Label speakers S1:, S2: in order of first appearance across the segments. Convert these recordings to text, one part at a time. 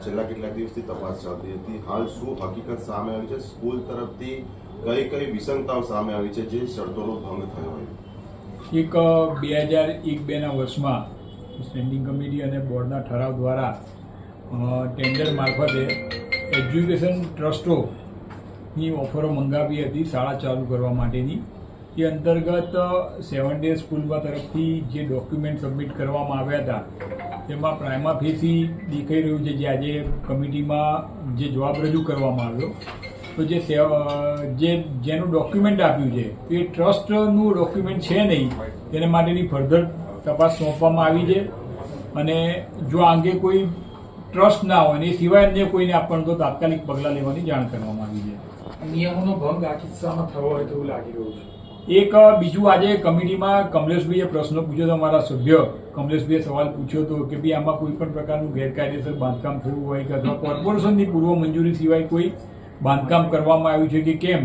S1: છેલ્લા કેટલાક દિવસથી તપાસ ચાલતી હતી. હાલ શું હકીકત સામે આવી છે? સ્કૂલ તરફથી કઈ કઈ વિસંગતાઓ સામે આવી છે જે શરતોનો ભંગ થયો હોય?
S2: એક 2001-2ના વર્ષમાં સ્ટેન્ડિંગ કમિટી અને બોર્ડના ઠરાવ દ્વારા ટેન્ડર મારફતે એજ્યુકેશન ટ્રસ્ટોની ઓફરો મંગાવી હતી શાળા ચાલુ કરવા માટેની. એ અંતર્ગત 7 ડે સ્કૂલમાં તરફથી જે ડોક્યુમેન્ટ સબમિટ કરવામાં આવ્યા હતા તેમાં પ્રાઇમા ફેસી દેખાઈ રહ્યું છે જે આજે કમિટીમાં જે જવાબ રજૂ કરવામાં આવ્યો તો જેનું ડોક્યુમેન્ટ આપ્યું છે એ ટ્રસ્ટનું ડોક્યુમેન્ટ છે નહીં, તેને માટેની ફર્ધર તપાસ સોંપવામાં આવી છે. અને જો આ અંગે કોઈ ટ્રસ્ટ ના હોય અને એ સિવાય અન્ય કોઈને આપવાનું તો તાત્કાલિક પગલાં લેવાની જાણ કરવામાં આવી છે.
S3: નિયમોનો ભંગ આ કિસ્સામાં થયો હોય તેવું લાગી રહ્યું છે.
S2: એક બીજું આજે કમિટીમાં કમલેશભાઈએ પ્રશ્ન પૂછ્યો હતો, અમારા સભ્ય કમલેશભાઈએ સવાલ પૂછ્યો હતો કે ભાઈ આમાં કોઈ પણ પ્રકારનું ગેરકાયદેસર બાંધકામ થયું હોય કે અથવા કોર્પોરેશનની પૂર્વ મંજૂરી સિવાય કોઈ બાંધકામ કરવામાં આવ્યું છે કે કેમ.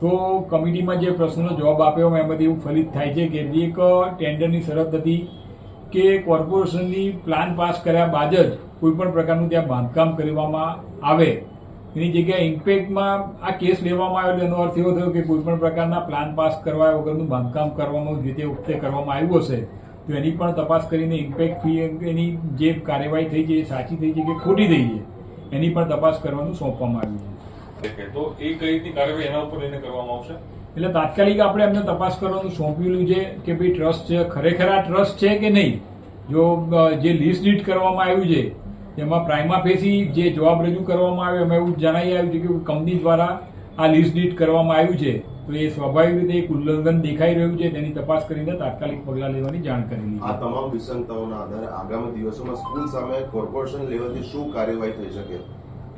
S2: તો કમિટીમાં જે પ્રશ્નનો જવાબ આપ્યો એમાંથી એવું ફલિત થાય છે કે એક ટેન્ડરની શરત હતી કે કોર્પોરેશનની પ્લાન પાસ કર્યા બાદ જ કોઈ પણ પ્રકારનું ત્યાં બાંધકામ કરવામાં આવે. એની જગ્યાએ ઇમ્પેક્ટમાં આ કેસ લેવામાં આવ્યો એનો અર્થ એવો થયો કે કોઈ પણ પ્રકારના પ્લાન પાસ કરવા વગરનું બાંધકામ કરવામાં જે તે વખતે કરવામાં આવ્યું હશે તો એની પણ તપાસ કરીને ઇમ્પેક્ટ ફી એની જે કાર્યવાહી થઈ છે એ સાચી થઈ છે કે ખોટી થઈ છે એની પણ તપાસ કરવાનું સોંપવામાં આવ્યું છે.
S4: તો એ કઈ રીતની કાર્યવાહી એના ઉપર એને કરવામાં આવશે?
S2: એટલે તાત્કાલિક આપણે એમને તપાસ કરવાનું સોંપેલું છે કે ભાઈ ટ્રસ્ટ છે, ખરેખર આ ટ્રસ્ટ છે કે નહીં. જો જે લિસ્ટ ડીડ કરવામાં આવ્યું છે તેમાં પ્રાઇમા ફેસી જે જવાબ રજૂ કરવામાં આવ્યો એમાં એવું જણાઈ આવ્યું છે કે કંપની દ્વારા આ લિસ્ટ ડીડ કરવામાં આવ્યું છે તો એ સ્વાભાવિક રીતે એક ઉલ્લંઘન દેખાઈ રહ્યું છે. તેની તપાસ કરીને તાત્કાલિક પગલાં લેવાની જાણ કરેલી છે.
S1: આ તમામ વિસંગતાઓના આધારે આગામી દિવસોમાં સ્કૂલ સામે કોર્પોરેશન લેવલથી શું કાર્યવાહી થઈ શકે?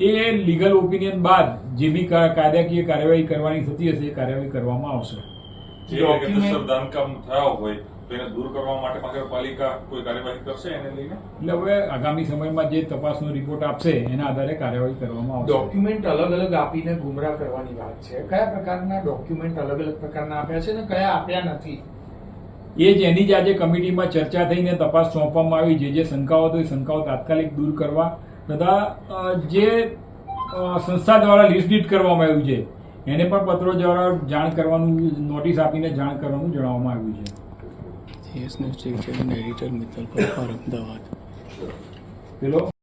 S2: એ લીગલ ઓપિનિયન બાદ જે બી કાયદાકીય કાર્યવાહી કરવાની થતી હશે એ કાર્યવાહી કરવામાં આવશે.
S4: જે ગેરકાયદેસર બાંધકામ થયા હોય તો એને દૂર કરવા માટે નગરપાલિકા કોઈ કાર્યવાહી કરશે એને લઈને?
S2: એટલે હવે આગામી સમયમાં જે તપાસનો રિપોર્ટ આપશે એના આધારે કાર્યવાહી કરવામાં આવશે.
S3: ડોક્યુમેન્ટ અલગ અલગ આપીને ગુમરાહ કરવાની વાત છે. કયા પ્રકારના ડોક્યુમેન્ટ અલગ અલગ પ્રકારના આપ્યા છે અને કયા આપ્યા નથી
S2: એ જ એની જ આજે કમિટીમાં ચર્ચા થઈને તપાસ સોંપવામાં આવી. જે શંકાઓ હતો એ શંકાઓ તાત્કાલિક દૂર કરવા તથા જે સંસ્થા દ્વારા લિસ્ટ ડીડ કરવામાં આવ્યું છે એને પણ પત્રો દ્વારા જાણ કરવાનું, નોટિસ આપીને જાણ કરવાનું જણાવવામાં આવ્યું છે.
S5: એડિટર મિત્તલ પરમાર, અમદાવાદ.
S2: પેલો